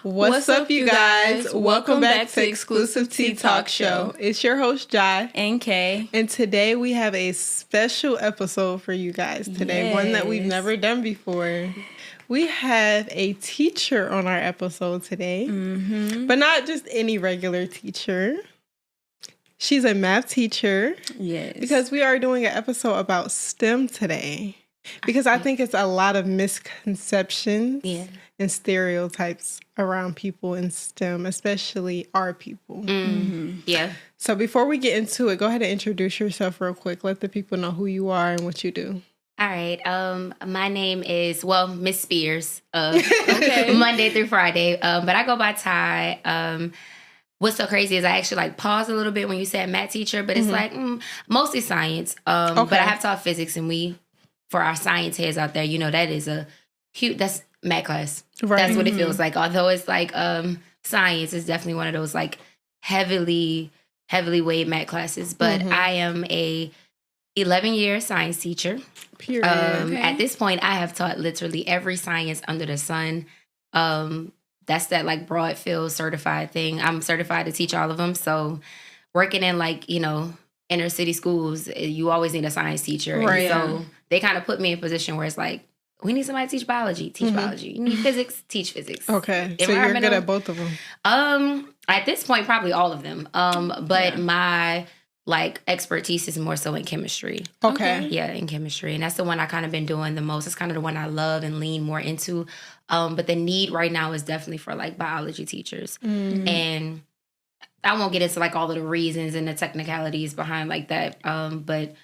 What's up, you guys? Welcome back to Exclusive Tea Talk Show. It's your host, Jai. And Kay. And today we have a special episode for you guys today. One that we've never done before. We have a teacher on our episode today. But not just any regular teacher. She's a math teacher. Yes. Because we are doing an episode about STEM today. Because I think it's a lot of misconceptions and stereotypes around people in STEM, especially our people. Yeah. So before we get into it, go ahead and introduce yourself real quick. Let the people know who you are and what you do. All right. My name is, Miss Spears. Monday through Friday. But I go by Ty. What's so crazy is I actually paused a little bit when you said math teacher, but it's mostly science. But I have taught physics, and for our science heads out there, that is that's math class. Right. That's what it feels like. Although it's science is definitely one of those heavily weighed math classes. But I am a 11-year science teacher. Period. At this point, I have taught literally every science under the sun. That's that broad field certified thing. I'm certified to teach all of them. So working in inner city schools, you always need a science teacher. Right. And so they kind of put me in a position where it's we need somebody to teach biology. Biology. You need physics, teach physics. Okay. So you're good at both of them. At this point, probably all of them. But my expertise is more so in chemistry. Okay. Yeah, in chemistry. And that's the one I kind of been doing the most. It's kind of the one I love and lean more into. But the need right now is definitely for biology teachers. And I won't get into all of the reasons and the technicalities behind that. But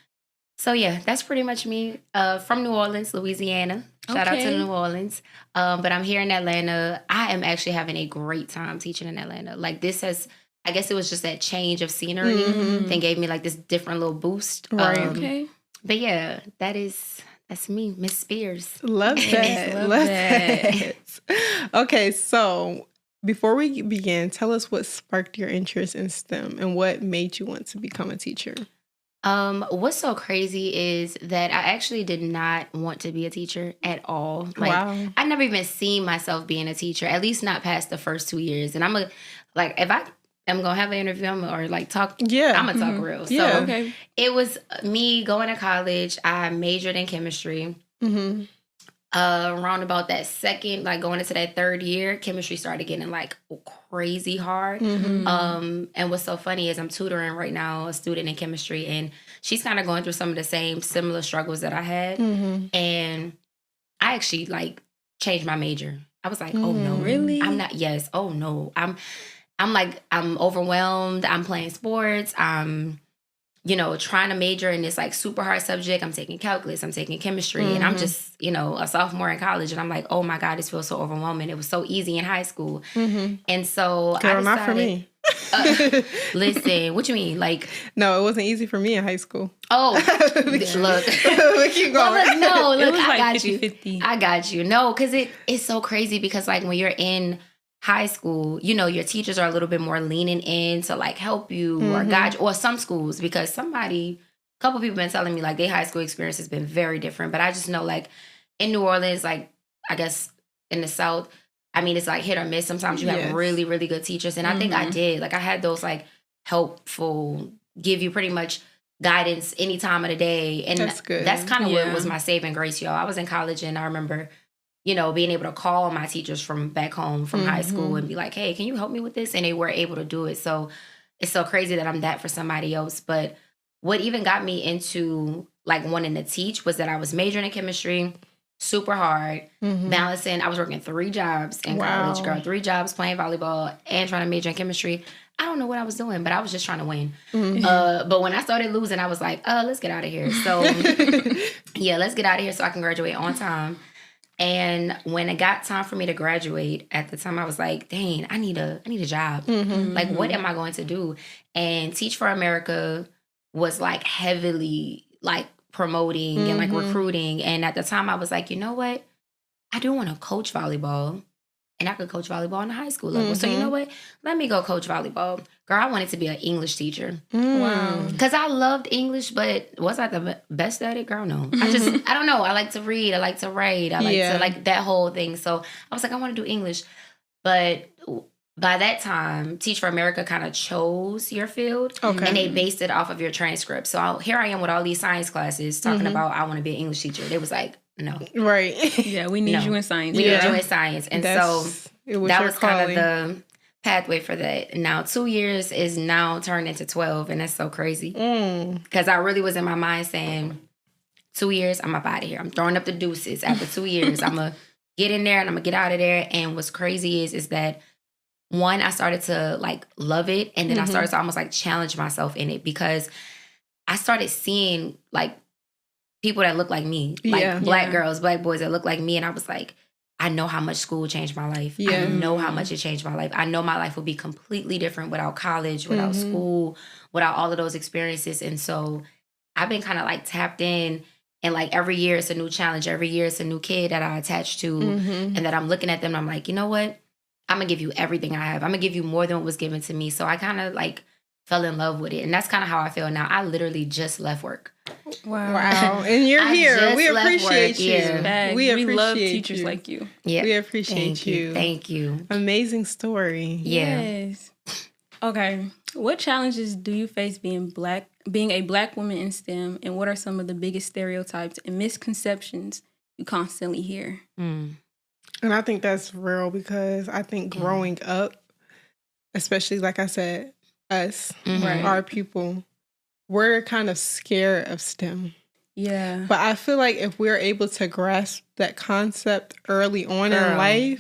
so yeah, that's pretty much me. From New Orleans, Louisiana. Shout out to New Orleans. But I'm here in Atlanta. I am actually having a great time teaching in Atlanta. I guess it was just that change of scenery that gave me this different little boost. Right. But yeah, that's me, Miss Spears. Love that. Love that. Okay, so before we begin, tell us what sparked your interest in STEM and what made you want to become a teacher. What's so crazy is that I actually did not want to be a teacher at all. Wow. I never even seen myself being a teacher, at least not past the first 2 years. And if I am going to have an interview or talk, I'm going to talk real. So it was me going to college. I majored in chemistry. Around about that second, going into that third year, chemistry started getting crazy hard. And what's so funny is I'm tutoring right now a student in chemistry, and she's kind of going through some of the same similar struggles that I had. And I actually changed my major. I was like, oh no, really? I'm not. Yes. Oh no, I'm overwhelmed. I'm playing sports. I'm trying to major in this super hard subject. I'm taking calculus, I'm taking chemistry, and I'm just, a sophomore in college. And I'm like, oh my God, this feels so overwhelming. It was so easy in high school. And so Girl, I decided, not for me. Listen, what you mean? No, it wasn't easy for me in high school. Oh, look. Keep going. Look, was I got 50-50. you. I got you. No, because it's so crazy because when you're in high school, your teachers are a little bit more leaning in to help you or guide you, or some schools, because a couple people been telling me their high school experience has been very different. But I just know in New Orleans, I guess in the South, it's hit or miss. Sometimes you have really, really good teachers. And I think I did. I had those helpful, give you pretty much guidance any time of the day. And that's good. That's kind of what was my saving grace, y'all. I was in college and I remember being able to call my teachers from back home from high school and be like, hey, can you help me with this? And they were able to do it. So it's so crazy that I'm that for somebody else. But what even got me into wanting to teach was that I was majoring in chemistry, super hard, balancing. I was working 3 jobs in college, girl, 3 jobs, playing volleyball and trying to major in chemistry. I don't know what I was doing, but I was just trying to win. But when I started losing, I was like, let's get out of here. So let's get out of here so I can graduate on time. And when it got time for me to graduate, at the time I was like, dang, I need a job. What am I going to do? And Teach for America was heavily promoting and recruiting. And at the time I was like, you know what? I do want to coach volleyball. And I could coach volleyball on the high school level. So you know what? Let me go coach volleyball. Girl, I wanted to be an English teacher. Wow. Because I loved English, but was I the best at it? Girl, no. I don't know. I like to read. I like to write. I like to that whole thing. So I was like, I want to do English. But by that time, Teach for America kind of chose your field. Okay. And they based it off of your transcript. So here I am with all these science classes talking about I want to be an English teacher. They was like, no. Right. Yeah, we need you in science. We need you in science. And that was calling. kind of the pathway for that. Now 2 years is now turned into 12, and that's so crazy. Because I really was in my mind saying, 2 years, I'm up out of here. I'm throwing up the deuces. After 2 years, I'm going to get in there and I'm going to get out of there. And what's crazy is that, one, I started to like love it. And then I started to almost like challenge myself in it, because I started seeing like people that look like me, like black girls, black boys that look like me. And I was like, I know how much school changed my life. I know how much it changed my life. I know my life would be completely different without college, without school, without all of those experiences. And so I've been kind of like tapped in, and like every year it's a new challenge. Every year it's a new kid that I attach to, and that I'm looking at them and I'm like, you know what? I'm going to give you everything I have. I'm going to give you more than what was given to me. So I kind of like fell in love with it. And that's kind of how I feel now. I literally just left work. Wow. And you're here. We appreciate you. Yeah. We love teachers like you. Yeah. We appreciate you. Thank you. Amazing story. Yeah. Yes. Okay. What challenges do you face being a black woman in STEM, and what are some of the biggest stereotypes and misconceptions you constantly hear? And I think that's real, because I think growing up, especially like I said, us, our people, we're kind of scared of STEM. Yeah. But I feel like if we're able to grasp that concept early on in life,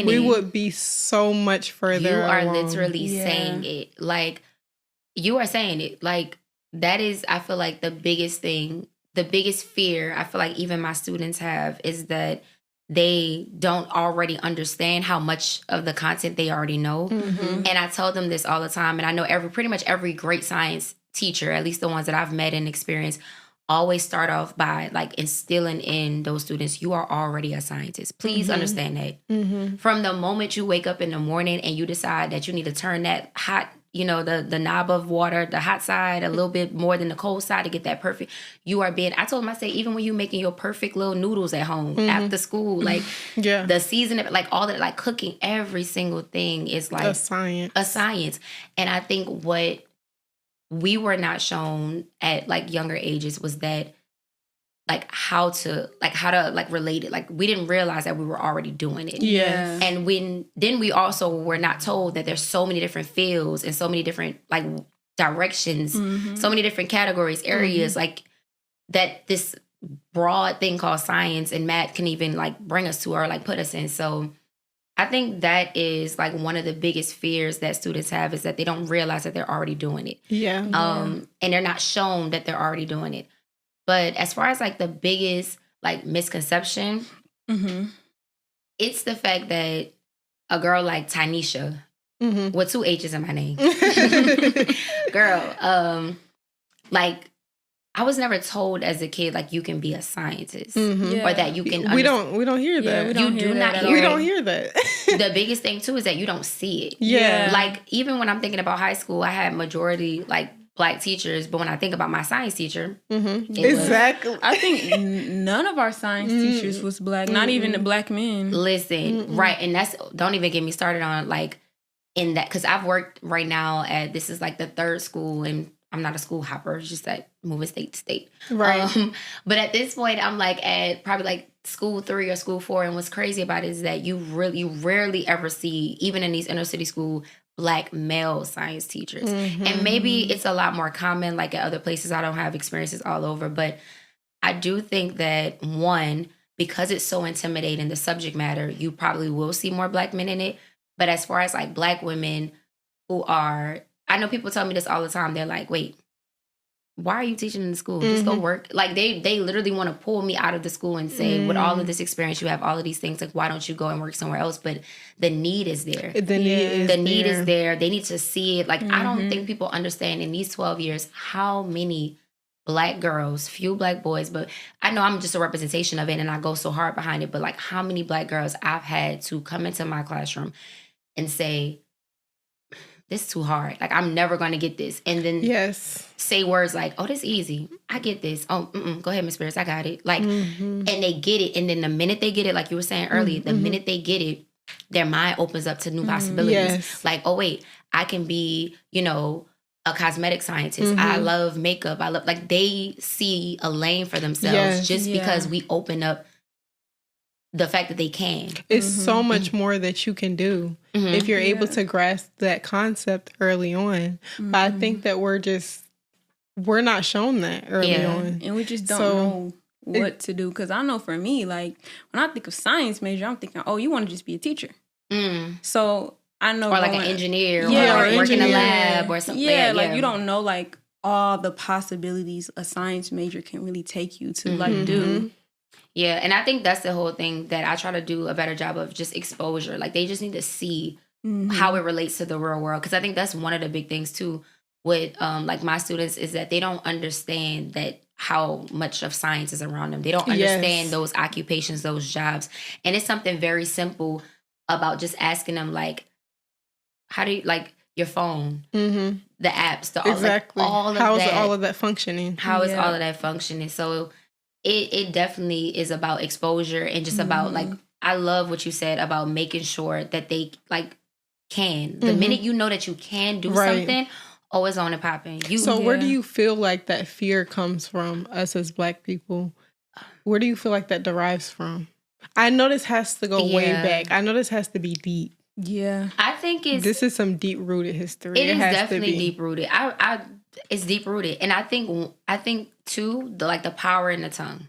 we would be so much further You are along. literally saying it. Like, you are saying it. Like, that is, I feel like the biggest thing, the biggest fear I feel like even my students have is that they don't already understand how much of the content they already know. And I tell them this all the time. And I know pretty much every great science teacher, at least the ones that I've met and experienced, always start off by like instilling in those students, you are already a scientist. Please understand that. From the moment you wake up in the morning and you decide that you need to turn that hot, you know, the knob of water, the hot side, a little bit more than the cold side to get that perfect. You are being, I told them, I say, even when you making your perfect little noodles at home after school, like the season, like all that, like cooking, every single thing is like a science. And I think what we were not shown at like younger ages was that how to relate it. Like, we didn't realize that we were already doing it. Yeah. And then we also were not told that there's so many different fields and so many different like directions, so many different categories, areas like that this broad thing called science and math can even like bring us to or like put us in. So I think that is like one of the biggest fears that students have, is that they don't realize that they're already doing it. Yeah. And they're not shown that they're already doing it. But as far as like the biggest like misconception, it's the fact that a girl like Tynesha, with 2 H's in my name, girl, like I was never told as a kid like you can be a scientist or that you can. We don't hear that. We don't hear that. We don't hear that. The biggest thing too is that you don't see it. Yeah. Like even when I'm thinking about high school, I had majority like Black teachers, but when I think about my science teacher, exactly. I think none of our science teachers was Black, not even the Black men. Listen, right, and that's, don't even get me started on like in that, because I've worked right now at, this is like the 3rd school, and I'm not a school hopper, it's just that moving state to state. Right. But at this point, I'm like at probably like school 3 or school 4, and what's crazy about it is that you rarely ever see, even in these inner city school, Black male science teachers. And maybe it's a lot more common like at other places. I don't have experiences all over, but I do think that, one, because it's so intimidating, the subject matter, you probably will see more Black men in it. But as far as like Black women who are, I know people tell me this all the time. They're like, wait, why are you teaching in the school? Just go work. Like they literally want to pull me out of the school and say, with all of this experience, you have all of these things, like why don't you go and work somewhere else? But the need is there. The need is there. They need to see it. Like I don't think people understand in these 12 years how many Black girls, few Black boys, but I know I'm just a representation of it and I go so hard behind it, but like how many Black girls I've had to come into my classroom and say, this is too hard. Like, I'm never going to get this. And then say words like, oh, this easy. I get this. Oh, go ahead, Miss Spears. I got it. Like, and they get it. And then the minute they get it, like you were saying earlier, the minute they get it, their mind opens up to new possibilities. Yes. Like, oh wait, I can be, you know, a cosmetic scientist. I love makeup. I love, like, they see a lane for themselves just because we open up the fact that they can. It's so much more that you can do if you're able to grasp that concept early on. But I think that we're not shown that early on. And we just don't know what to do. Because I know for me, like, when I think of science major, I'm thinking, oh, you want to just be a teacher. So I know. Or like an engineer or work in a lab or something. Yeah, like you don't know like all the possibilities a science major can really take you to like do. Yeah, and I think that's the whole thing that I try to do a better job of, just exposure. Like, they just need to see how it relates to the real world. Because I think that's one of the big things, too, with, like, my students is that they don't understand that how much of science is around them. They don't understand those occupations, those jobs. And it's something very simple about just asking them, like, how do you, like, your phone, the apps, the exactly. all of how that. is all of that functioning? How is all of that functioning? So it definitely is about exposure and just about, like, I love what you said about making sure that they, like, can. The minute you know that you can do something, it's on and popping. So where do you feel like that fear comes from, us as Black people? Where do you feel like that derives from? I know this has to go way back. I know this has to be deep. Yeah. I think this is some deep-rooted history. It is definitely deep-rooted. It's deep-rooted. And I think too, the power in the tongue,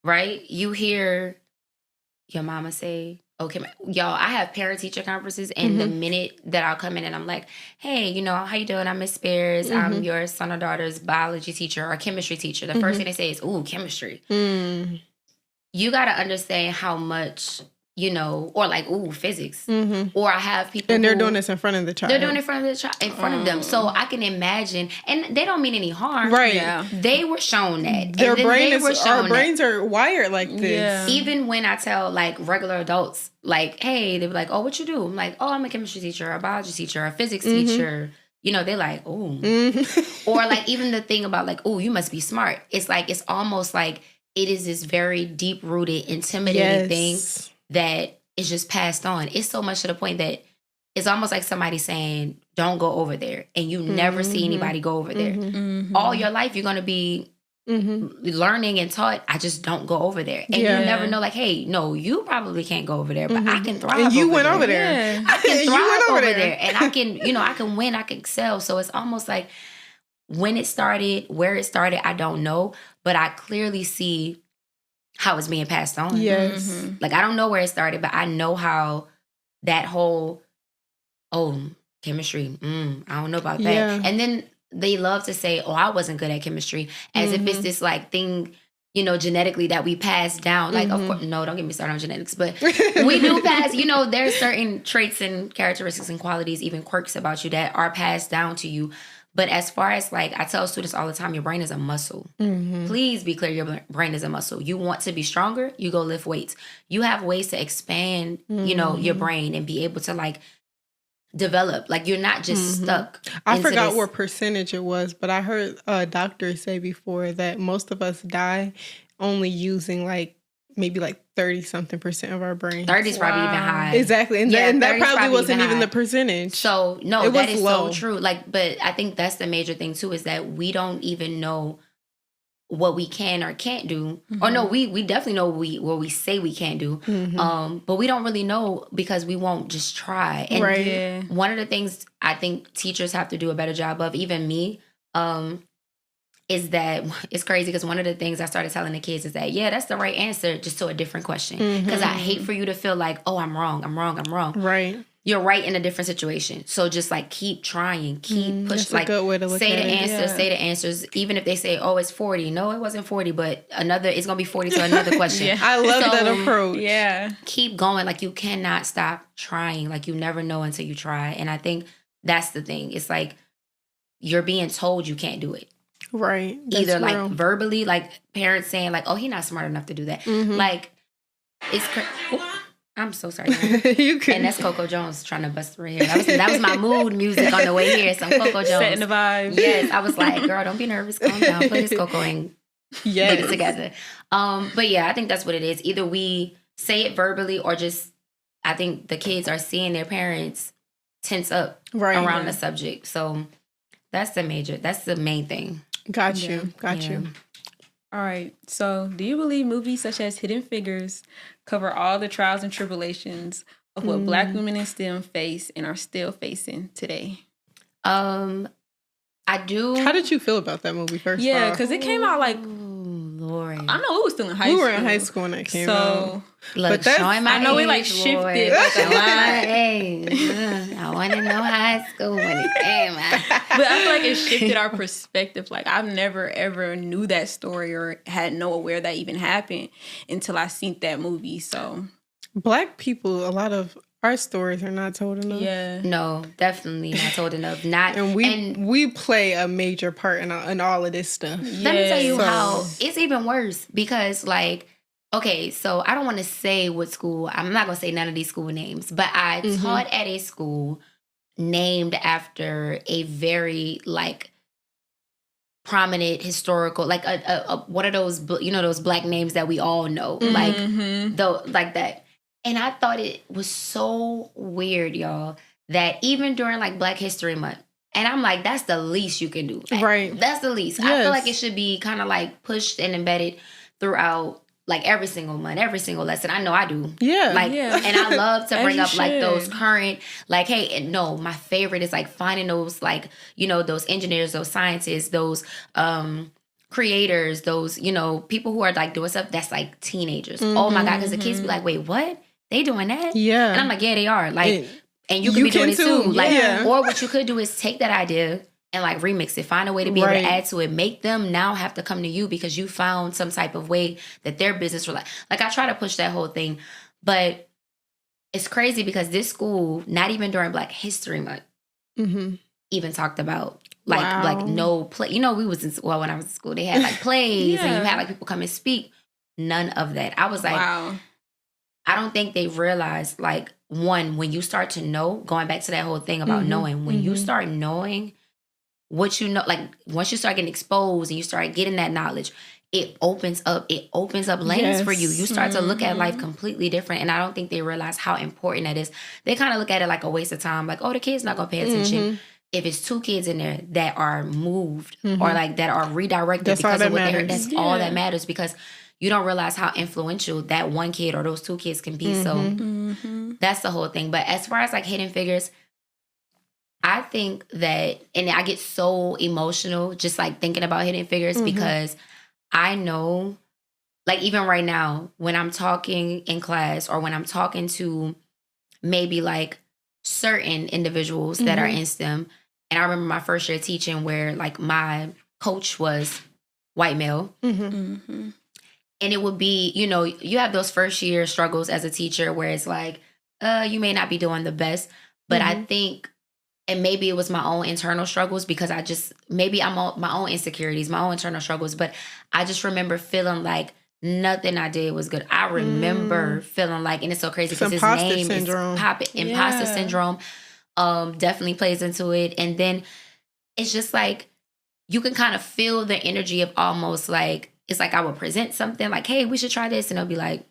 right? You hear your mama say, okay, y'all, I have parent-teacher conferences, and the minute that I'll come in and I'm like, hey, you know, how you doing? I'm Miss Spears. I'm your son or daughter's biology teacher or chemistry teacher. The first thing they say is, ooh, chemistry. You got to understand how much... you know, or like, ooh, physics. Or I have people and they're doing this in front of the child. They're doing it in front of them. So I can imagine, and they don't mean any harm. Right. Yeah. They were shown that. Our brains are wired like this. Yeah. Even when I tell, like, regular adults, like, hey, they be like, oh, what you do? I'm like, oh, I'm a chemistry teacher, a biology teacher, a physics teacher. You know, they're like, oh. Or like, even the thing about, like, oh, you must be smart. It's like, it's almost like it is this very deep-rooted, intimidating thing that is just passed on. It's so much to the point that it's almost like somebody saying, don't go over there. And you never see anybody go over there. All your life, you're going to be learning and taught, I just don't go over there. And you never know, like, hey, no, you probably can't go over there, but I can thrive and you over went there. over there. Yeah. I can thrive over there. And I can, you know, I can win, I can excel. So it's almost like when it started, where it started, I don't know. But I clearly see how it's being passed on. Yes. Like, I don't know where it started, but I know how that whole, chemistry, I don't know about that. Yeah. And then they love to say, oh, I wasn't good at chemistry, as if it's this, like, thing, you know, genetically that we pass down. Like, of course, no, don't get me started on genetics, but we do pass, you know, there's certain traits and characteristics and qualities, even quirks about you that are passed down to you. But as far as, like, I tell students all the time, your brain is a muscle. Please be clear, your brain is a muscle. You want to be stronger, you go lift weights. You have ways to expand, you know, your brain and be able to, like, develop. Like, you're not just stuck. I forgot what percentage it was, but I heard a doctor say before that most of us die only using, like, maybe like 30-something% of our brain. 30 is probably even high. Exactly. And, and that probably wasn't even the percentage. So, no, that is low. So true. Like, but I think that's the major thing too, is that we don't even know what we can or can't do. Or no, we definitely know what we say we can't do. But we don't really know because we won't just try. And one of the things I think teachers have to do a better job of, even me, is that it's crazy because one of the things I started telling the kids is that, yeah, that's the right answer, just to a different question. Because I hate for you to feel like, oh, I'm wrong. Right. You're right in a different situation. So just, like, keep trying, keep pushing. Like, a good way to look say at the it. answers, say the answers. Even if they say, oh, it's 40. No, it wasn't 40, but it's going to be 40 to another question. I love that approach. Yeah. Keep going. Like, you cannot stop trying. Like, you never know until you try. And I think that's the thing. It's like you're being told you can't do it. Right. Either like verbally, like parents saying like, oh, he's not smart enough to do that. Like, it's I'm so sorry. You could. And that's Coco Jones trying to bust through here. That was my mood music on the way here. Some Coco Jones. Setting the vibe. Yes. I was like, girl, don't be nervous. Calm down. Play this Coco and get it together. But yeah, I think that's what it is. Either we say it verbally or just I think the kids are seeing their parents tense up around the subject. So that's the main thing. Got you. All right. So do you believe movies such as Hidden Figures cover all the trials and tribulations of what Black women in STEM face and are still facing today? I do. How did you feel about that movie first? Yeah, because it came out like, Lord. I know it was still in high school. We were in high school when it came out. Look, showing my I know age, it like shifted. I want to know high school when it came out. But I feel like it shifted our perspective. Like I've never ever knew that story or had no aware that even happened until I seen that movie. So Black people, a lot of our stories are not told enough. Yeah. No, definitely not told enough. And we play a major part in all of this stuff. Let me tell you how it's even worse because like, okay, so I don't want to say what school. I'm not going to say none of these school names, but I taught at a school named after a very like prominent historical, like a one of those, those Black names that we all know, like that. And I thought it was so weird, y'all, that even during like Black History Month, and I'm like, that's the least you can do. Right. That's the least. Yes. I feel like it should be kind of like pushed and embedded throughout like every single month, every single lesson. I know I do. Yeah. And I love to bring up like those current, like, hey, no, my favorite is like finding those like, those engineers, those scientists, those creators, those, people who are like doing stuff that's like teenagers. Oh my God. Because the kids be like, wait, what? They doing that? Yeah. And I'm like, yeah, they are. Like, and you could be doing it too. Like, or what you could do is take that idea and like remix it. Find a way to be able to add to it. Make them now have to come to you because you found some type of way that their business like I try to push that whole thing. But it's crazy because this school, not even during Black History Month, even talked about like no play. We was when I was in school, they had like plays and you had like people come and speak. None of that. I was like, I don't think they realized, like, one, when you start to know, going back to that whole thing about knowing, when you start knowing what you know, like, once you start getting exposed and you start getting that knowledge, it opens up lanes for you. You start to look at life completely different. And I don't think they realize how important that is. They kind of look at it like a waste of time. Like, oh, the kid's not going to pay attention. If it's 2 kids in there that are moved or like that are redirected because of what they heard, that's all that matters because you don't realize how influential that one kid or those 2 kids can be. So that's the whole thing. But as far as like Hidden Figures, I think that, and I get so emotional just like thinking about Hidden Figures because I know, like even right now, when I'm talking in class or when I'm talking to maybe like certain individuals that are in STEM, and I remember my first year teaching where like my coach was white male. And it would be, you have those first year struggles as a teacher where it's like, you may not be doing the best. But I think, and maybe it was my own internal struggles because maybe I'm my own insecurities, my own internal struggles. But I just remember feeling like nothing I did was good. I remember feeling like, and it's so crazy because his name is popping. Imposter syndrome definitely plays into it. And then it's just like, you can kind of feel the energy of almost like, it's like I would present something like, hey, we should try this. And they'll be like,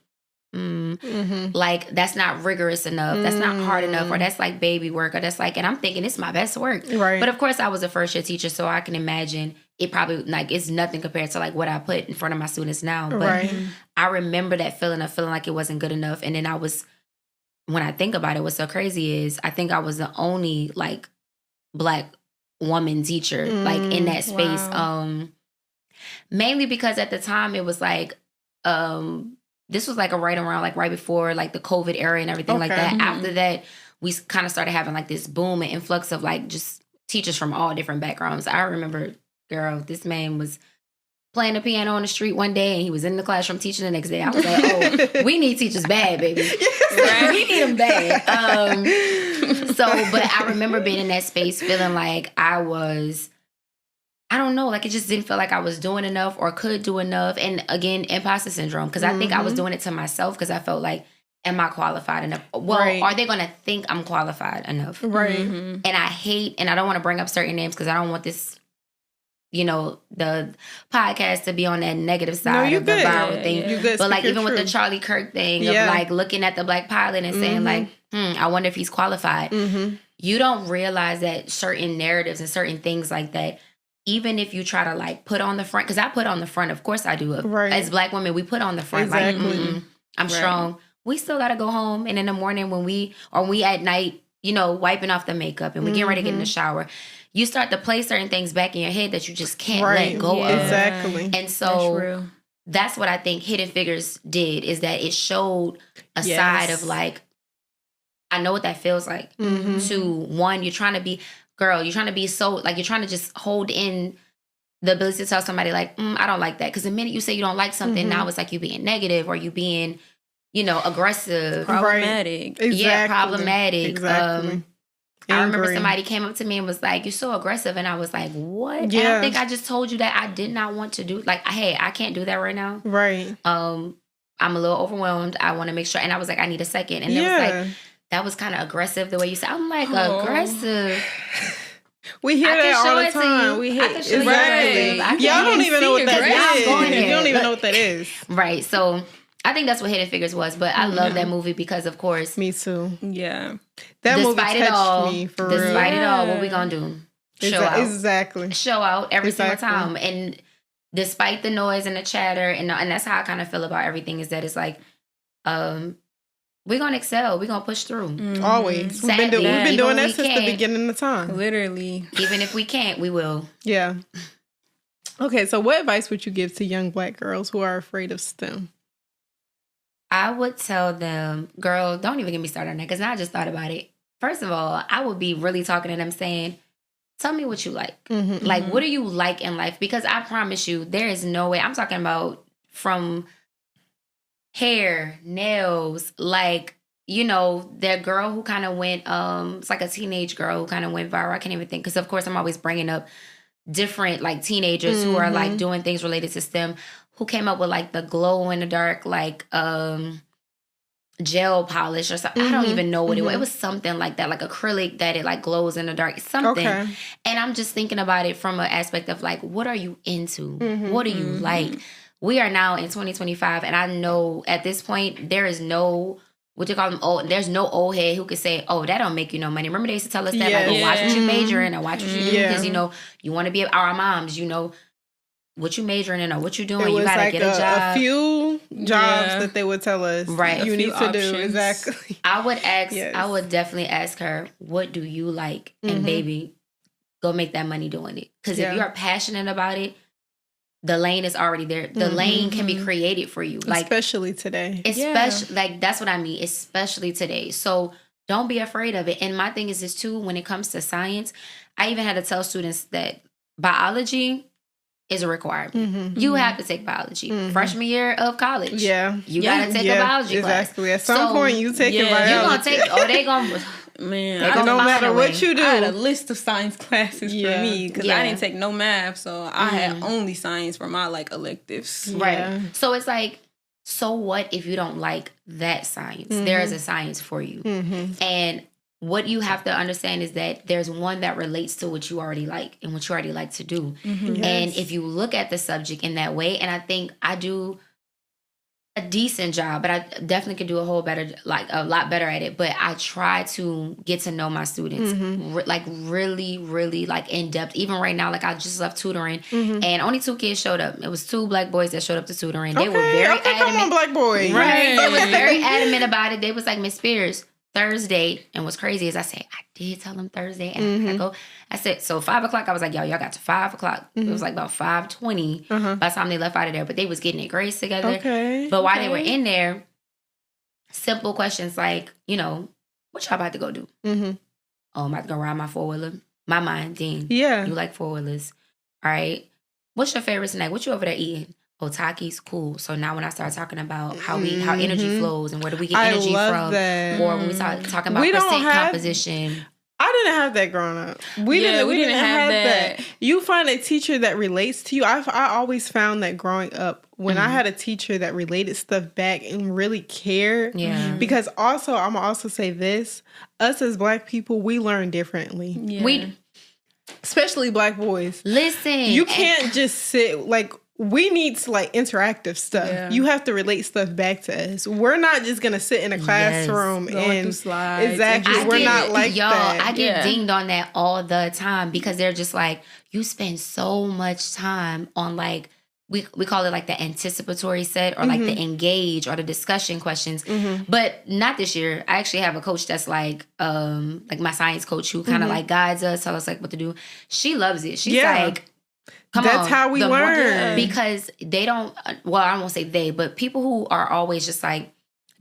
like, that's not rigorous enough. That's not hard enough. Or that's like baby work. Or that's like, and I'm thinking it's my best work. Right. But of course, I was a first year teacher. So I can imagine it probably like it's nothing compared to like what I put in front of my students now. But I remember that feeling of feeling like it wasn't good enough. And then when I think about it, what's so crazy is I think I was the only like Black woman teacher like in that space. Wow. Mainly because at the time it was like, this was like right before like the COVID era and everything like that. After that, we kind of started having like this boom and influx of like just teachers from all different backgrounds. I remember, girl, this man was playing the piano on the street one day and he was in the classroom teaching the next day. I was like, oh, we need teachers bad, baby. Right? We need them bad. But I remember being in that space feeling like I don't know, like it just didn't feel like I was doing enough or could do enough. And again, imposter syndrome, because I think I was doing it to myself because I felt like, am I qualified enough? Well, are they going to think I'm qualified enough? Right. And I hate, and I don't want to bring up certain names because I don't want this, the podcast to be on that negative side of the viral thing. You good. But like even with the Charlie Kirk thing of like looking at the black pilot and saying like, I wonder if he's qualified. You don't realize that certain narratives and certain things like that, even if you try to like put on the front, because I put on the front, of course I do. As black women, we put on the front like, I'm strong. We still got to go home. And in the morning when we at night, wiping off the makeup and we get ready to get in the shower, you start to play certain things back in your head that you just can't let go of. Exactly. And so that's what I think Hidden Figures did, is that it showed a side of like, I know what that feels like. To one, you're trying to be so, like, you're trying to just hold in the ability to tell somebody like, I don't like that. Because the minute you say you don't like something, now it's like you being negative or you being, aggressive. Problematic. Exactly. Yeah, problematic. Exactly. I remember somebody came up to me and was like, you're so aggressive. And I was like, what? Yeah. And I think I just told you that I did not want to do, like, hey, I can't do that right now. Right. I'm a little overwhelmed. I want to make sure. And I was like, I need a second. And it was like, that was kind of aggressive the way you said. I'm like, aggressive. We hear that all the time. We hear exactly. Y'all don't even know what that is. You don't even know what that is. Right. So I think that's what Hidden Figures was. But I love that movie because, of course. Me too. Yeah. That movie touched me for real. Despite it all, what we gonna do? Show out. Exactly. Show out every single time. And despite the noise and the chatter, and that's how I kind of feel about everything, is that it's like, we're going to excel. We're going to push through. Always. Sadly, we've been doing that since the beginning of time. Literally. Even if we can't, we will. Yeah. Okay, so what advice would you give to young black girls who are afraid of STEM? I would tell them, girl, don't even get me started on that, because now I just thought about it. First of all, I would be really talking to them saying, tell me what you like. Like, what do you like in life? Because I promise you, there is no way. I'm talking about from hair, nails, like, that girl who kind of went, it's like a teenage girl who kind of went viral. I can't even think, because of course I'm always bringing up different like teenagers who are like doing things related to STEM, who came up with like the glow in the dark, like gel polish or something. I don't even know what it was. It was something like that, like acrylic that it like glows in the dark, something. Okay. And I'm just thinking about it from an aspect of like, what are you into? What do you like? We are now in 2025, and I know at this point there is no, what you call them, old, there's no old head who could say, oh, that don't make you no money. Remember they used to tell us that, like, well, watch what you major in, or watch what you do, because, you want to be, our moms, what you majoring in or what you doing, you got to get a job. A few jobs that they would tell us you need to do. Exactly. I would definitely ask her, what do you like? And baby, go make that money doing it. Because if you're passionate about it, the lane is already there. The lane can be created for you. Like, especially today. Like, that's what I mean. Especially today. So don't be afraid of it. And my thing is this too, when it comes to science, I even had to tell students that biology is a requirement. You have to take biology. Freshman year of college. You got to take a biology class. Exactly. At some point, you take biology. You're going to take, they going to... Man, no matter what you do. I had a list of science classes for me, because I didn't take no math, so I had only science for my like electives. Right. So it's like, so what if you don't like that science? There is a science for you. And what you have to understand is that there's one that relates to what you already like and what you already like to do. And if you look at the subject in that way, and I think I do a decent job, but I definitely could do a lot better at it. But I try to get to know my students, like really, really like in depth. Even right now, like I just left tutoring, and only 2 kids showed up. It was 2 black boys that showed up to tutoring. They were very adamant. Come on, black boys. Right. They was very adamant about it. They was like, Miss Spears, Thursday. And what's crazy is I said, I did tell them Thursday. And I said, so 5 o'clock, I was like, y'all got to 5 o'clock. It was like about 5:20 by the time they left out of there. But they was getting it grades together. But while they were in there, simple questions like, what y'all about to go do? Oh, I'm about to go ride my 4-wheeler. My mind, Dean. You like 4-wheelers. All right. What's your favorite snack? What you over there eating? Oh, Takis, cool. So now when I start talking about how energy flows and where do we get energy from, or when we start talking about percent composition. I didn't have that growing up. We didn't have that. You find a teacher that relates to you. I always found that growing up, when I had a teacher that related stuff back and really cared. Because also, I'm going to also say this, us as black people, we learn differently. especially Black boys. Listen. You can't just sit, like, we need to, like, interactive stuff. Yeah. You have to relate stuff back to us. We're not just going to sit in a classroom Going through and... slides. Exactly. We're not like that. I get dinged on that all the time because they're just like, you spend so much time on, like, we call it like the anticipatory set or like the engage or the discussion questions. But not this year. I actually have a coach that's like my science coach who kind of like guides us, tell us like what to do. She loves it. She's like, come on. That's how we learn. Because they don't, well, I won't say they, but people who are always just like,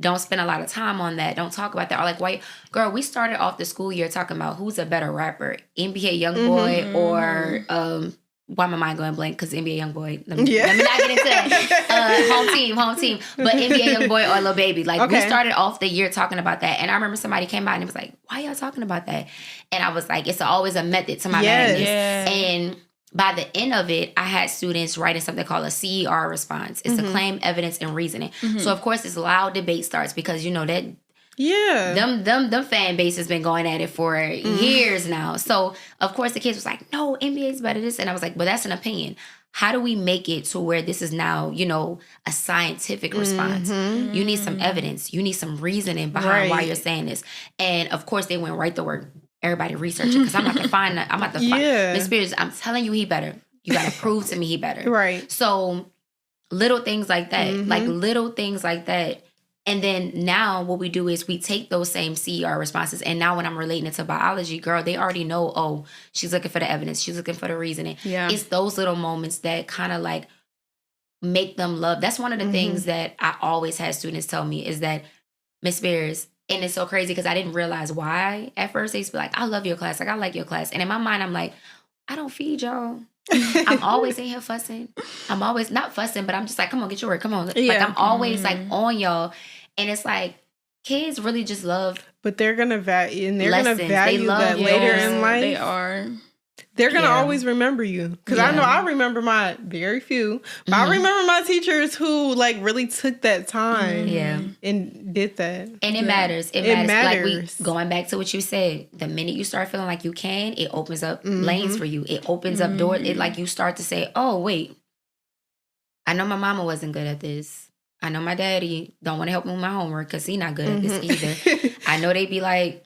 don't spend a lot of time on that, don't talk about that, or like, why, girl, we started off the school year talking about who's a better rapper, NBA Youngboy or why my mind going blank? Because NBA Youngboy. Let me not get into that. Home team. But NBA Youngboy or Lil Baby. Like, we started off the year talking about that. And I remember somebody came by and it was like, why y'all talking about that? And I was like, it's always a method to my madness. Yeah. And by the end of it, I had students writing something called a CER response. It's a claim, evidence, and reasoning. So, of course, this loud debate starts because, you know, that... Yeah. Them fan base has been going at it for years now. So, of course, the kids was like, no, NBA's better this. And I was like, but that's an opinion. How do we make it to where this is now, you know, a scientific response? You need some evidence. You need some reasoning behind why you're saying this. And, of course, they went right to work. Everybody researching because I'm about to find that. I'm about to find Miss Spears. I'm telling you, he better. You got to prove to me he better. Right. So, little things like that. Like, little things like that. And then now what we do is we take those same CER responses. And now when I'm relating it to biology, girl, they already know, oh, she's looking for the evidence. She's looking for the reasoning. Yeah. It's those little moments that kind of like make them love. That's one of the things that I always had students tell me is that, Miss Spears, and it's so crazy because I didn't realize why at first. They used to be like, I love your class. Like, I like your class. And in my mind, I'm like, I don't feed y'all. I'm always in here fussing. I'm always not fussing, but I'm just like, come on, get your work. Come on. Like, I'm always like on y'all. And it's like, kids really just love. But they're going to value, and they're going to Lessons. value that later in life. They are. They're going to always remember you. Because I know I remember my very few. But I remember my teachers who like really took that time and did that. And it matters. It matters. Like going back to what you said, the minute you start feeling like you can, it opens up lanes for you. It opens up doors. It like you start to say, oh, wait, I know my mama wasn't good at this. I know my daddy don't want to help me with my homework because he's not good at this either. I know they be like,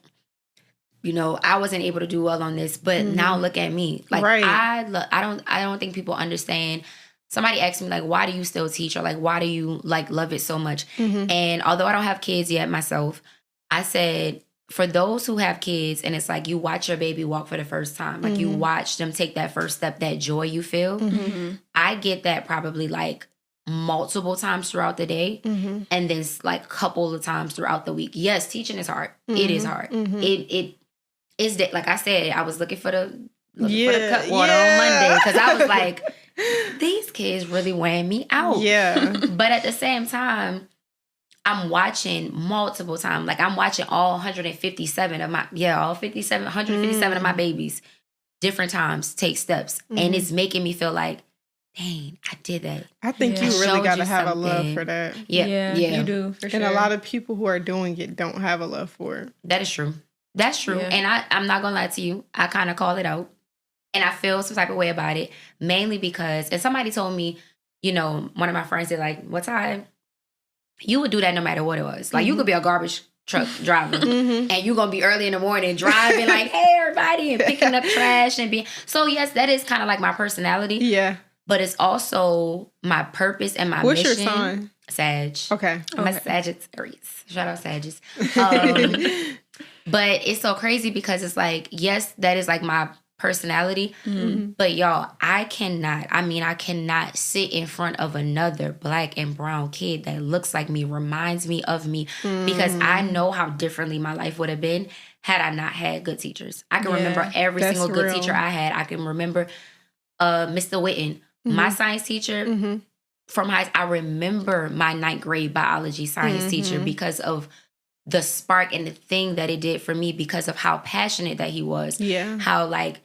you know, I wasn't able to do well on this, but now look at me. Like, I don't think people understand. Somebody asked me, like, why do you still teach? Or, like, why do you, like, love it so much? And although I don't have kids yet myself, I said, for those who have kids, and it's like you watch your baby walk for the first time. Like, you watch them take that first step, that joy you feel. I get that probably, like, multiple times throughout the day. And then, like, a couple of times throughout the week. Yes, teaching is hard. It is hard. It is that, like I said, I was looking for the cut water on Monday because I was like, these kids really wearing me out. Yeah. But at the same time, I'm watching multiple times. Like, I'm watching all 157 of my, 157 of my babies different times take steps. And it's making me feel like, dang, I did that. I think you really got to have a love for that. Yeah, you do, for sure. And a lot of people who are doing it don't have a love for it. That is true. That's true. And I'm not going to lie to you. I kind of call it out. And I feel some type of way about it. Mainly because, and somebody told me, you know, one of my friends said, like, what time? You would do that no matter what it was. Like, you could be a garbage truck driver. And you're going to be early in the morning driving like, hey, everybody, and picking up trash and being. So, yes, that is kind of like my personality. Yeah. But it's also my purpose and my mission. What's your sign? Sag. Okay. I'm a Sagittarius. Shout out Sagittarius. But it's so crazy because it's like, yes, that is like my personality. But y'all, I cannot sit in front of another Black and brown kid that looks like me, reminds me of me, because I know how differently my life would have been had I not had good teachers. I can remember every single good teacher I had. I can remember Mr. Witten, my science teacher from high school. I remember my 9th grade biology science teacher because of the spark and the thing that it did for me, because of how passionate that he was. Yeah. How, like,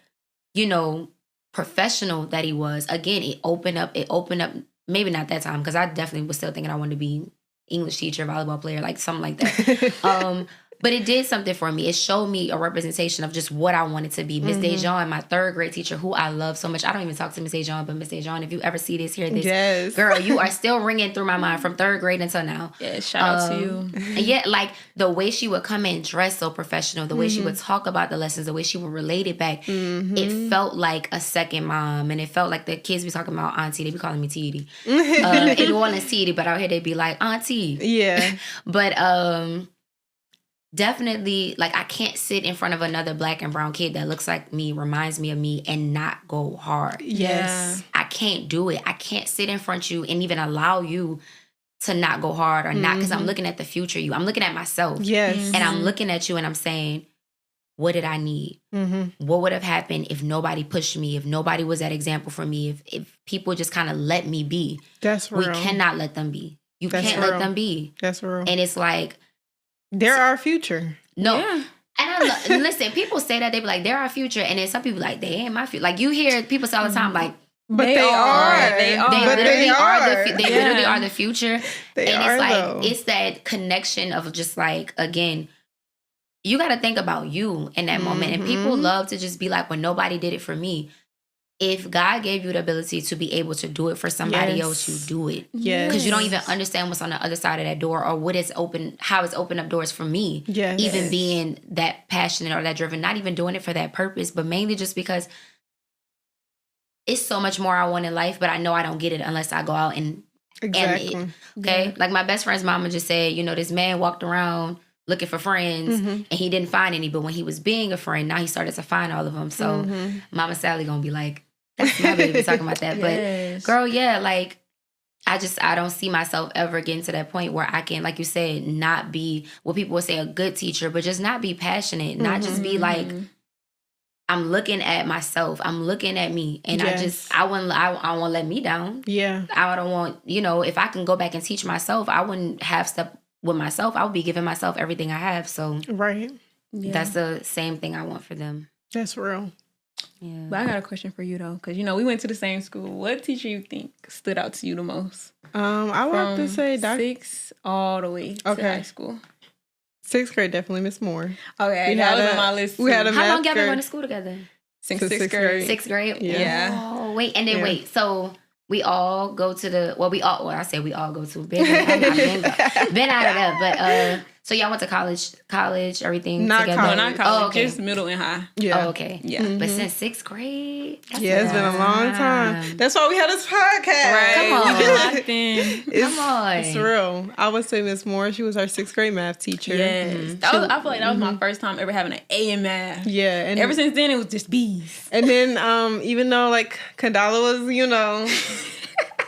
you know, professional that he was. Again, it opened up, maybe not that time, because I definitely was still thinking I wanted to be English teacher, volleyball player, like something like that. But it did something for me. It showed me a representation of just what I wanted to be. Miss Dejan, my third grade teacher, who I love so much. I don't even talk to Miss Dejan, but Miss Dejan, if you ever see this, hear this, yes, girl, you are still ringing through my mind from third grade until now. Yeah, shout out to you. Yeah, like the way she would come in dressed so professional, the way she would talk about the lessons, the way she would relate it back. It felt like a second mom, and it felt like the kids be talking about auntie. They be calling me Titi. It wasn't Titi, but out here they be like auntie. Yeah, but definitely, like, I can't sit in front of another black and brown kid that looks like me, reminds me of me, and not go hard. yes, I can't do it. I can't sit in front of you and even allow you to not go hard or not, because I'm looking at the future you. I'm looking at myself. yes, And I'm looking at you and I'm saying, what did I need? What would have happened if nobody pushed me, if nobody was that example for me, if people just kind of let me be? That's real. We cannot let them be. You can't let them be. That's real. And it's like, they're our future. no. Yeah. And listen, people say that, they be like, they're our future. And then some people like, they ain't my future. Like, you hear people say all the time, like, But they are. are. They are. they But literally are are. the they literally are the future. They and are, it's like, though. it's that connection of just like, again, you got to think about you in that moment. And people love to just be like, well, nobody did it for me. If God gave you the ability to be able to do it for somebody else, you do it. Yes. Because you don't even understand what's on the other side of that door, or what it's open, how it's opened up doors for me. Yes. Even being that passionate or that driven, not even doing it for that purpose, but mainly just because it's so much more I want in life, but I know I don't get it unless I go out and Exactly. it. Okay? Like my best friend's mama just said, you know, this man walked around looking for friends and he didn't find any, but when he was being a friend, now he started to find all of them. So Mama Sally gonna be like, that's my baby talking about that. Yes. But girl, yeah, like I don't see myself ever getting to that point where I can, like you said, not be what people would say a good teacher, but just not be passionate, not just be like, I'm looking at myself, I'm looking at me, and I won't let me down. Yeah. I don't want, you know, if I can go back and teach myself, I wouldn't have stuff with myself. I would be giving myself everything I have. So Right. that's the same thing I want for them. That's real. Yeah. But I got a question for you though, because you know we went to the same school. What teacher you think stood out to you the most? I would have to say From 6 all the way to high school. 6th grade, definitely Miss Moore. Okay, that was on my list. We had a How long math y'all been girl. going to school together? since to 6th sixth grade. Sixth grade? Yeah. Oh, wait. And then Yeah. wait. So we all go to I say we all go to. I've been out of that. But so y'all went to college, everything Not together? college. No, not college. Oh, okay. Just middle and high. Yeah. Oh, okay. Yeah. But since 6th grade? That's Yeah, it's been a long time. That's why we had this podcast. Right. Come on. We locked in. Come on. It's real. I would say Miss Moore. She was our 6th grade math teacher. Yes. I feel like that was my first time ever having an A in math. Yeah. And Ever since then, it was just B's. And then even though like Kandala was, you know,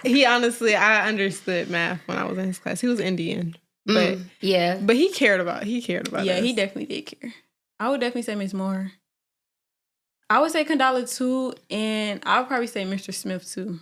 I understood math when I was in his class. He was Indian. But yeah. but he cared about Yeah, us. he definitely did care. I would definitely say Miss Moore. I would say Kandala too, and I would probably say Mr. Smith too.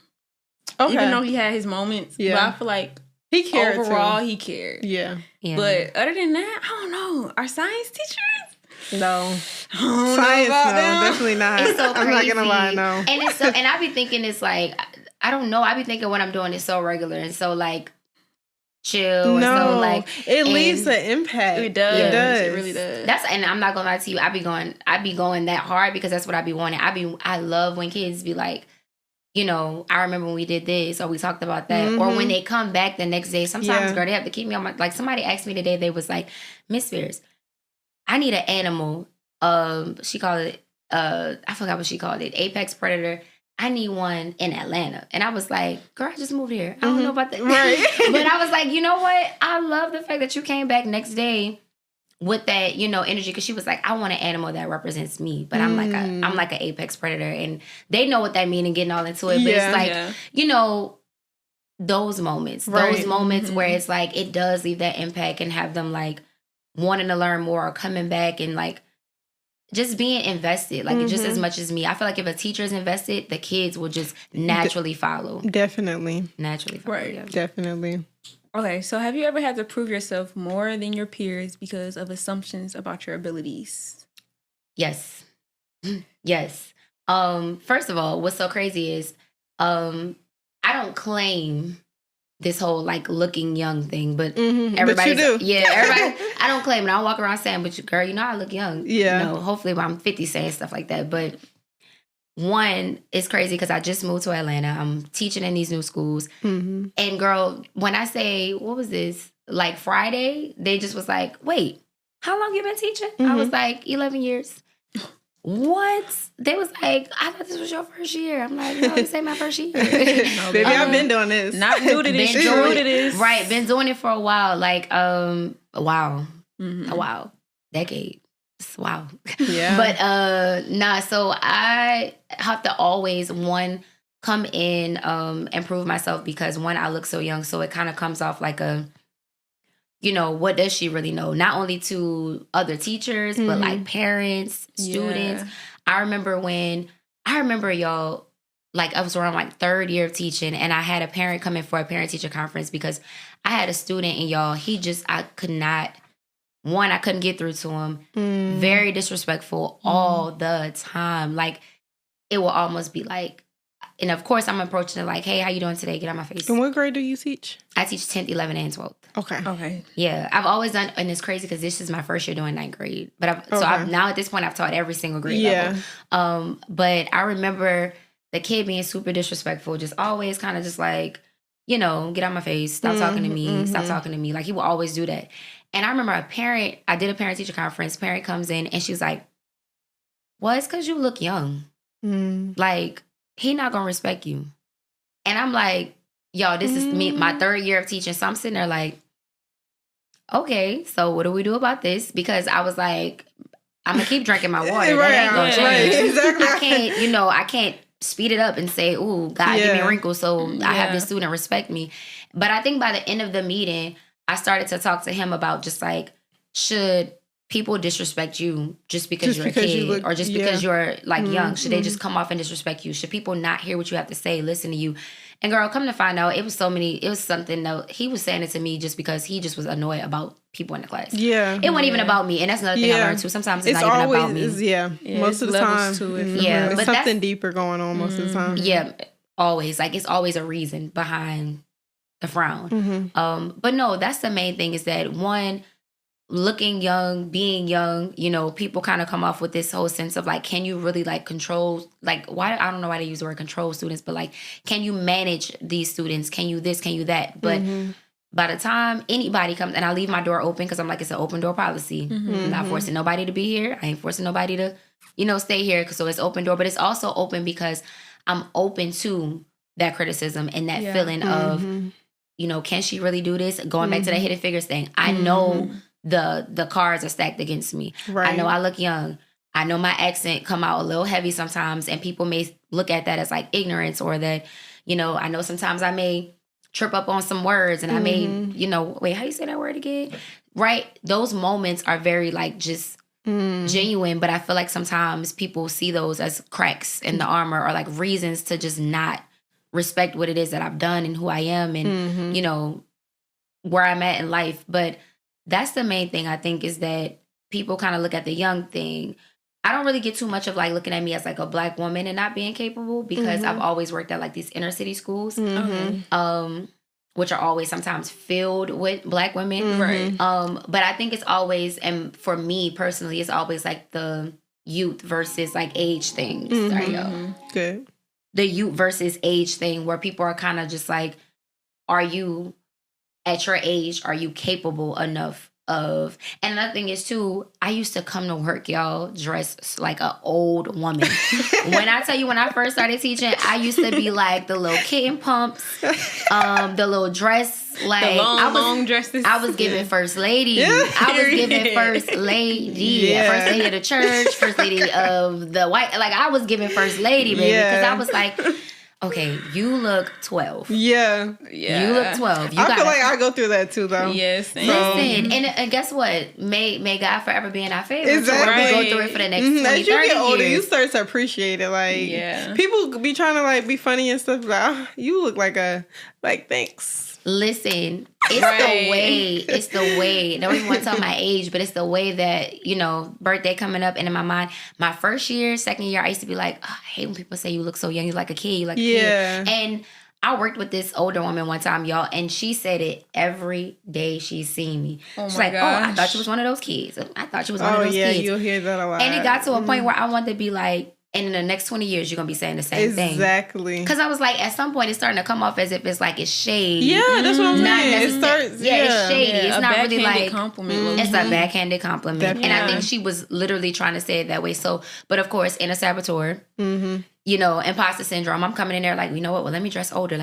Okay. Even though he had his moments, Yeah. but I feel like he cared overall too. he cared. Yeah. Yeah. But other than that, I don't know. Our science teachers? No. I don't Science, know about no, them. definitely not. It's so I'm not crazy. gonna lie, no. And it's so, and I be thinking it's like, I don't know. I be thinking what I'm doing is so regular and so like chill. No, and so like it and leaves an impact. It does. It does. It really does. that's, and I'm not gonna lie to you. I be going that hard because that's what I be wanting. I love when kids be like, you know, I remember when we did this or we talked about that, or when they come back the next day. Sometimes, girl, they have to keep me on my, like somebody asked me today. They was like, Miss Spears, I need an animal. She called it. I forgot what she called it. Apex predator. I need one in Atlanta. And I was like, girl, I just moved here. I don't know about that. Right. But I was like, you know what? I love the fact that you came back next day with that, you know, energy. Because she was like, I want an animal that represents me. But I'm like an apex predator. And they know what that means and getting all into it. But Yeah. it's like, you know, those moments. Right. Those moments where it's like, it does leave that impact and have them like wanting to learn more or coming back and like, just being invested, like just as much as me. I feel like if a teacher is invested, the kids will just naturally follow. Definitely. Naturally follow. Right. Yeah. Definitely. Okay, so have you ever had to prove yourself more than your peers because of assumptions about your abilities? Yes. Yes. First of all, what's so crazy is I don't claim this whole like looking young thing, but everybody, everybody. I don't claim it. I don't walk around saying, "But girl, you know I look young." Yeah. You know, hopefully when I'm 50, saying stuff like that. But one, it's crazy because I just moved to Atlanta. I'm teaching in these new schools, and girl, when I say what was this like Friday, they just was like, "Wait, how long you been teaching?" I was like, 11 years. What? They was like, I thought this was your first year. I'm like, no, this ain't my first year. Baby, I've been doing this. Not new to this. True to this. Right, been doing it for a while. Like, wow. A wow. Decade. Wow. Yeah. But nah, so I have to always, one, come in and prove myself because, one, I look so young. So it kind of comes off like a, you know, what does she really know? Not only to other teachers, but like parents, students. Yeah. I remember y'all, like I was around like third year of teaching and I had a parent come in for a parent teacher conference because I had a student and y'all, I couldn't get through to him. Very disrespectful all the time. Like it will almost be like, and of course I'm approaching it like, hey, how you doing today? Get out my face. And what grade do you teach? I teach 10th, 11th, and 12th. Okay. Yeah, I've always done, and it's crazy because this is my first year doing 9th grade. But I've now at this point I've taught every single grade level. But I remember the kid being super disrespectful, just always kind of just like, you know, get out my face, stop talking to me, stop talking to me. Like he will always do that. And I remember I did a parent teacher conference. Parent comes in and she's like, "Well, it's because you look young. Like he not gonna respect you." And I'm like, y'all, this is me, my third year of teaching. So I'm sitting there like, okay, so what do we do about this? Because I was like, I'm gonna keep drinking my water. That ain't gonna change. Right, exactly. I can't speed it up and say, "Ooh, God, give me a wrinkle so I have this student respect me." But I think by the end of the meeting, I started to talk to him about just like, should people disrespect you just because you're a kid or just because you're like young? Should they just come off and disrespect you? Should people not hear what you have to say, listen to you? And girl, come to find out, it was something that he was saying it to me just because he just was annoyed about people in the class. Yeah. It wasn't even about me. And that's another thing I learned too. Sometimes it's not even about me. Most of the time. It's something deeper going on most of the time. Yeah, always. Like it's always a reason behind the frown. But no, that's the main thing is that one, looking young, being young, you know, people kind of come off with this whole sense of like, can you really like control, like why, I don't know why they use the word control students, but like, can you manage these students? Can you this, can you that? But by the time anybody comes, and I leave my door open because I'm like, it's an open door policy. I'm not forcing nobody to be here. I ain't forcing nobody to, you know, stay here. So it's open door, but it's also open because I'm open to that criticism and that feeling of, you know, can she really do this? Going back to the hidden figures thing. I know the cards are stacked against me. Right. I know I look young. I know my accent come out a little heavy sometimes, and people may look at that as like ignorance or that, you know, I know sometimes I may trip up on some words and I may, you know, wait, how you say that word again? Right? Those moments are very like just genuine, but I feel like sometimes people see those as cracks in the armor or like reasons to just not respect what it is that I've done and who I am and, you know, where I'm at in life. But that's the main thing I think is that people kind of look at the young thing. I don't really get too much of like looking at me as like a Black woman and not being capable because I've always worked at like these inner city schools, which are always sometimes filled with Black women. Right. But I think it's always, and for me personally, it's always like the youth versus like age thing. Sorry, y'all. Good. The youth versus age thing where people are kind of just like, are you at your age, are you capable enough of? And another thing is too, I used to come to work, y'all, dressed like an old woman. When I tell you, when I first started teaching, I used to be like the little kitten pumps, the little dress, like the long dresses. I was giving first lady. I was giving first lady, first lady of the church, first lady of the white. Like I was giving first lady, baby, because I was like, okay, you look 12. Yeah. You look 12. I feel like I go through that too, though. Yes. Listen, and guess what? May God forever be in our favor. Exactly. We go through it for the next 20, as you 30 get older, years. you start to appreciate it. Like, people be trying to like be funny and stuff. Like, oh, you look like thanks. Listen, it's the way. It's the way. I don't even want to tell my age, but it's the way that, you know, birthday coming up. And in my mind, my first year, second year, I used to be like, oh, I hate when people say you look so young. You're like a kid. You're like a kid. And I worked with this older woman one time, y'all, and she said it every day she's seen me. She's like, gosh. Oh, I thought you was one of those kids. I thought you was one of those kids. Oh, yeah, you'll hear that a lot. And it got to a point where I wanted to be like, and in the next 20 years, you're going to be saying the same thing. Exactly. Because I was like, at some point, it's starting to come off as if it's like it's shady. Yeah, that's what I'm saying. It starts, it's shady. Yeah, it's not really like... compliment. It's a backhanded compliment. Definitely. And I think she was literally trying to say it that way. So, but of course, in a saboteur, you know, imposter syndrome, I'm coming in there like, you know what? Well, let me dress older.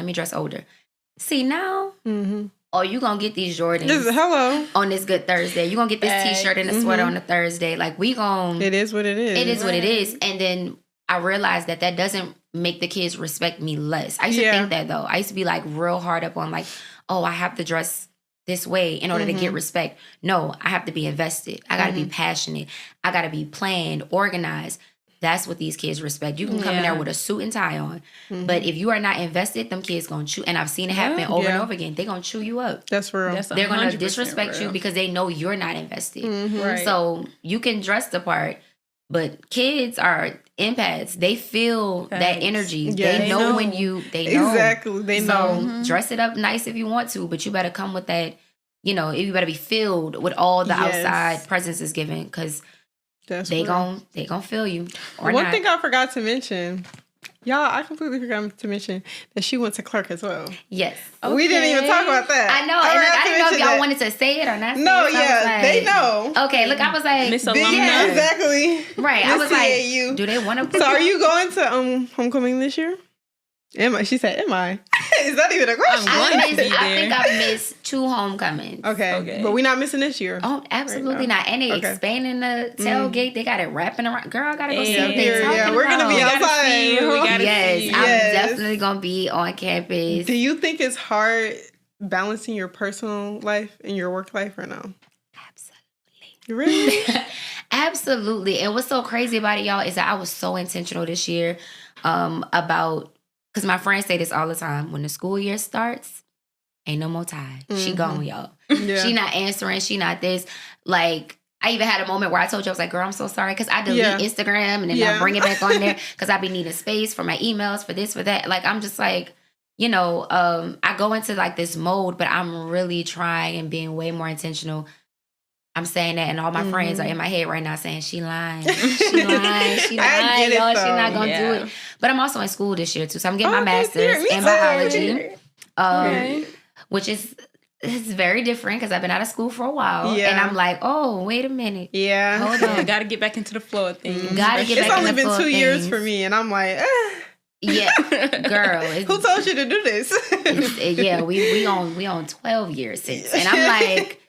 See, now... Oh, you gonna get these Jordans on this good Thursday. You gonna get this t-shirt and a sweater on a Thursday. Like, we gonna... It is what it is. It is what it is. And then I realized that doesn't make the kids respect me less. I used to think that, though. I used to be, like, real hard up on, like, oh, I have to dress this way in order to get respect. No, I have to be invested. I gotta be passionate. I gotta be planned, organized. That's what these kids respect. You can come in there with a suit and tie on. But if you are not invested, them kids going to chew. And I've seen it happen over and over again. They're going to chew you up. That's real. They're going to disrespect you because they know you're not invested. Right. So you can dress the part, but kids are empaths. They feel that energy. Yeah, they know when you, they know. Exactly. They know. So dress it up nice if you want to, but you better come with that, you know, you better be filled with all the outside presence is given because... They gon' feel you. One thing I forgot to mention, y'all, I completely forgot to mention that she went to Clark as well. Yes. Okay. We didn't even talk about that. I know. I didn't know if y'all wanted to say it or not. No, they know. Okay, look, I was like, Miss Alumna. Yeah, exactly. Right. I was like, do they want to? So are you going to homecoming this year? Am I? She said, am I? Is that even a question? I think I've missed 2 homecomings. Okay. But we're not missing this year. Oh, absolutely not. And they expanding the tailgate. They got it wrapping around. Girl, I got to go see what they're talking about. We're going to be outside. Yes, I'm definitely going to be on campus. Do you think it's hard balancing your personal life and your work life or no? Absolutely. Really? Absolutely. And what's so crazy about it, y'all, is that I was so intentional this year about... Because my friends say this all the time. When the school year starts, ain't no more time. She gone, y'all. Yeah. She not answering. She not this. Like, I even had a moment where I told you, I was like, girl, I'm so sorry. Because I delete Instagram and then I bring it back on there. Because I be needing space for my emails, for this, for that. Like, I'm just like, you know, I go into like this mode, but I'm really trying and being way more intentional. I'm saying that, and all my friends are in my head right now saying, she lying. She lying. She lying, y'all. She not going to do it. But I'm also in school this year, too. So I'm getting my master's in biology, which is very different because I've been out of school for a while. Yeah. And I'm like, oh, wait a minute. Yeah. Hold on. Got to get back into the flow of things. Got to get back into the flow of things. It's only been 2 years for me, and I'm like, Yeah, girl. Who told you to do this? We on 12 years since. And I'm like...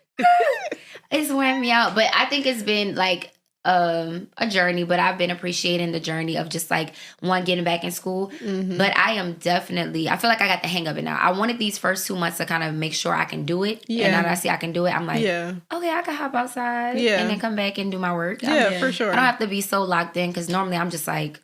It's wearing me out, but I think it's been like a journey, but I've been appreciating the journey of just like getting back in school. But I am definitely, I feel like I got the hang of it now. I wanted these first 2 months to kind of make sure I can do it. And now that I see I can do it, I'm like, okay, I can hop outside and then come back and do my work. Yeah, for sure. I don't have to be so locked in because normally I'm just like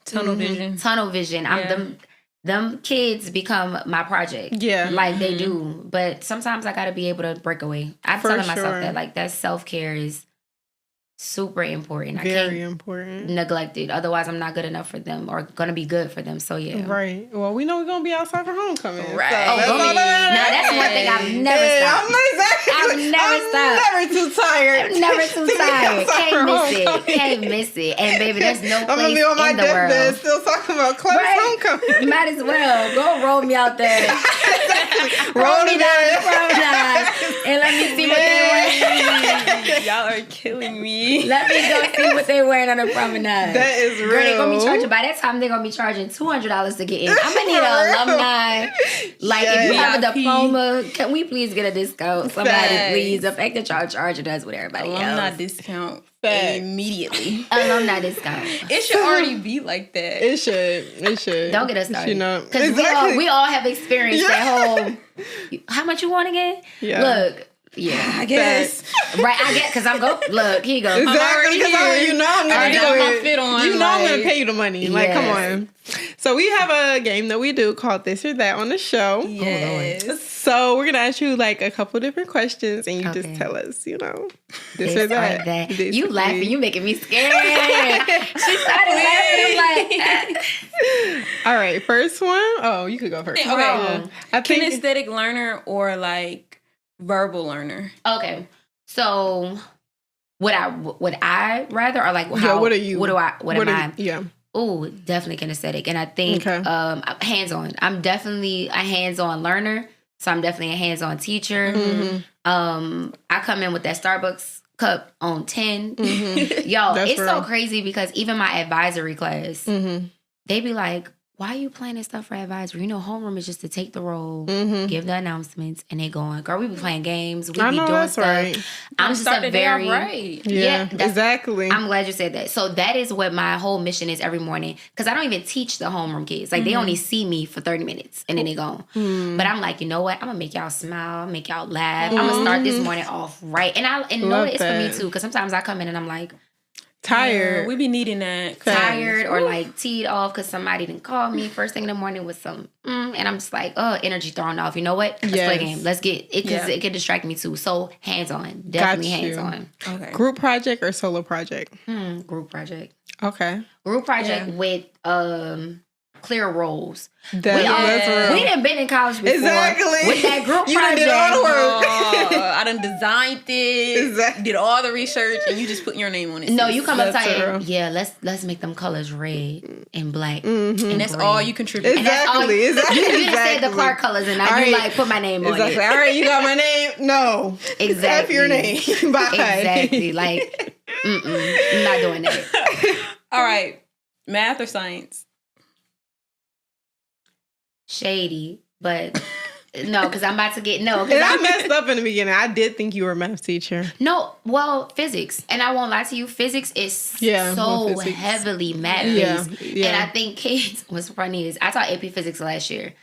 tunnel vision. I'm them kids become my project. Yeah. Like they do. But sometimes I got to be able to break away. I'm telling myself that like that self-care is super important. Very important. Neglect it. Otherwise, I'm not good enough for them or going to be good for them. So, yeah. Right. Well, we know we're going to be outside for homecoming. Right. So now, that's one thing I've never stopped. I'm never too tired. I'm never too tired. Can't miss it. And, baby, there's no place in the world. I'm going to be on my deathbed still talking about Clark's homecoming. Might as well. Go roll me out there. Roll me down the promenade and let me see what they're wearing. Y'all are killing me. Let me go see what they're wearing on the promenade. That is real. Girl, they're going to be charging. By that time, they're going to be charging $200 to get in. I'm going to need an alumni. Like, if you have a diploma, can we please get a discount? Somebody, please. The fact that y'all charging us with everybody else. Alumni discount. Immediately. Alumni discount. It should already be like that. It should. Don't get us started. You know, because we all have experienced that whole. How much you want again? Yeah. Look, Yeah, I guess. Right, I get because I'm go. Look, here you go. Exactly, because I'm gonna do my it. fit on. You know I'm gonna pay you the money. Like, come Yes. on. So we have a game that we do called This or That on the show. Yes. So we're gonna ask you like a couple different questions, and you Okay. just tell us, this or that. You laughing? You making me scared. She started laughing. I'm like, All right, first one. Oh, you could go first. Okay. I think Kinesthetic learner or like verbal learner? okay. So would I rather or like how? Yeah, what are you? What am I? Yeah. Oh, definitely kinesthetic, and I think Okay. hands-on. I'm definitely a hands-on learner, so I'm definitely a hands-on teacher. Mm-hmm. I come in with that Starbucks cup on 10. Mm-hmm. Yo, That's it's real. so crazy because even my advisory class, Mm-hmm. they be like, why are you planning stuff for advisory? Homeroom is just to take the role, Mm-hmm. give the announcements, and they going, girl, we be playing games. We I be know doing that's stuff. right. I'm just Start a the day off very... right. Yeah, that's- exactly. I'm glad you said that. So that is what my whole mission is every morning. Because I don't even teach the homeroom kids. Like, they only see me for 30 minutes and then they gone. But I'm like, you know what? I'm going to make y'all smile, make y'all laugh. I'm going to start this morning off right. And know Love it's for me, that. too. Because sometimes I come in and I'm like, Tired. We be needing that. tired or like teed off because somebody didn't call me first thing in the morning with some and I'm just like, oh, energy thrown off. You know what? Let's play a game. Let's get it because it can distract me too. So hands-on. Definitely Got you. hands-on. Okay. Group project or solo project? Group project. Okay. Group project with clear roles. That's real. We done been in college before. Exactly. With that group You project. did all the work. I done designed it. Exactly. Did all the research, and you just put your name on it. No, sis. you come up That's saying, real. yeah, let's make them colors red and black. Mm-hmm. and that's all you contribute. And that's all Exactly. you Exactly. just said the Exactly. Clark colors and now All you right. like put my name Exactly. on it. All right, you got my name? No. Exactly. F your name. Bye. Exactly. Like, I'm not doing that. All right, math or science? Shady, but no, because I'm about to get And I 'cause messed up in the beginning. I did think you were a math teacher. no, well, physics, and I won't lie to you, physics is so physics. heavily math Yeah, based, yeah. and I think kids. What's funny is I taught AP Physics last year,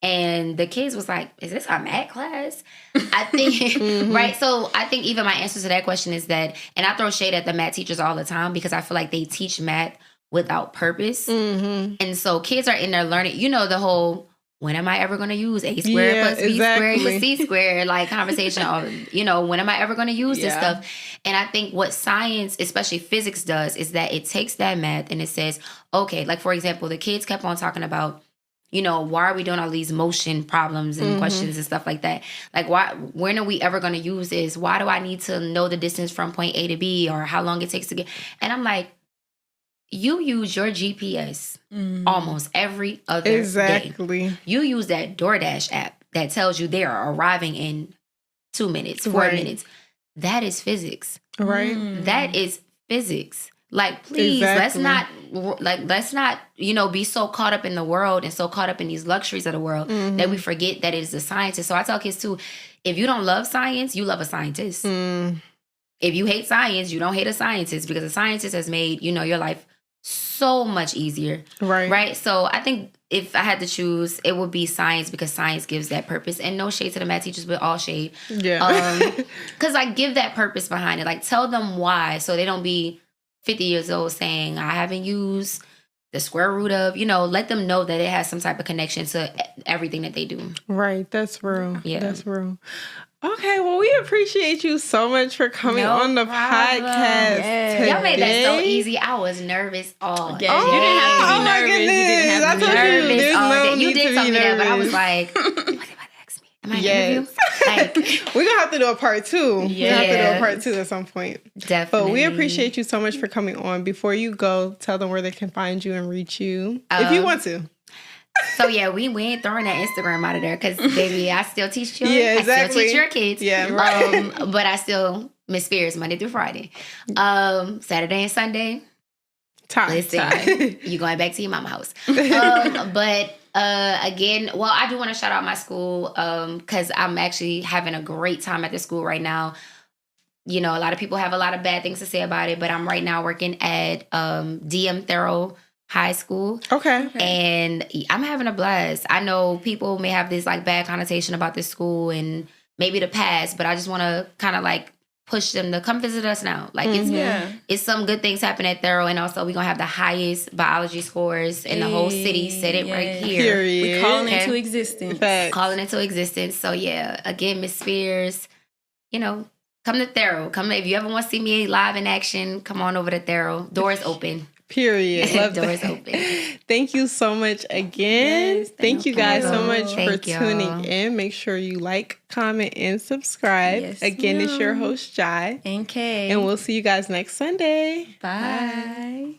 and the kids was like, "Is this a math class?" I think right. So I think even my answer to that question is that, and I throw shade at the math teachers all the time because I feel like they teach math without purpose, and so kids are in there learning. You know the whole. When am I ever going to use A squared plus B squared equals C squared, like conversation? Or, when am I ever going to use this stuff? And I think what science, especially physics, does is that it takes that math and it says, okay, like for example, the kids kept on talking about, why are we doing all these motion problems and questions and stuff like that? Like, when are we ever going to use this? Why do I need to know the distance from point A to B or how long it takes to get? And I'm like, you use your GPS almost every other day. Exactly. You use that DoorDash app that tells you they are arriving in 2 minutes, 4 Right. minutes. That is physics. Right. That is physics. Like, please, Exactly. let's not, be so caught up in the world and so caught up in these luxuries of the world that we forget that it is a scientist. So I tell kids too, if you don't love science, you love a scientist. If you hate science, you don't hate a scientist because a scientist has made, your life so much easier. Right. Right. So I think if I had to choose, it would be science because science gives that purpose. And no shade to the math teachers, but all shade. Yeah. Because I give that purpose behind it. Like tell them why so they don't be 50 years old saying, I haven't used the square root of, let them know that it has some type of connection to everything that they do. Right. That's real. Yeah. That's real. Okay, well, we appreciate you so much for coming on the podcast. Today. Y'all made that so easy. I was nervous all day. You didn't have to be nervous. You didn't have to be nervous There's all no day. You need did to tell be me that, but I nervous. was like, what they about to ask me? Am I in an interview? Like, we're going to have to do a part 2. We're going to have to do Yeah. a part 2 at some point. definitely. But we appreciate you so much for coming on. Before you go, tell them where they can find you and reach you. If you want to. So yeah, we ain't throwing that Instagram out of there because baby, I still teach children. Yeah, exactly. I still teach your kids. Yeah. But I still Miss Spears Monday through Friday. Saturday and Sunday. Listen, you going back to your mama house. But again, well, I do want to shout out my school because I'm actually having a great time at the school right now. A lot of people have a lot of bad things to say about it, but I'm right now working at DM Thorough High School. Okay. And I'm having a blast. I know people may have this like bad connotation about this school and maybe the past, but I just want to kind of like push them to come visit us now. Like it's some good things happen at Thorough, and also we're gonna have the highest biology scores in the whole city. Said it right here. Period. We calling into existence. Facts. Calling into existence. So yeah, again, Miss Spears, you know, come to Thorough. If you ever want to see me live in action, come on over to Thorough. Doors open. Period. Love Doors that. open. Thank you so much again. Yes, thank you guys so much Thank for y'all. tuning in. Make sure you like, comment, and subscribe. Yes, Again, it's your ma'am. host, Jai. And Kay. And we'll see you guys next Sunday. Bye.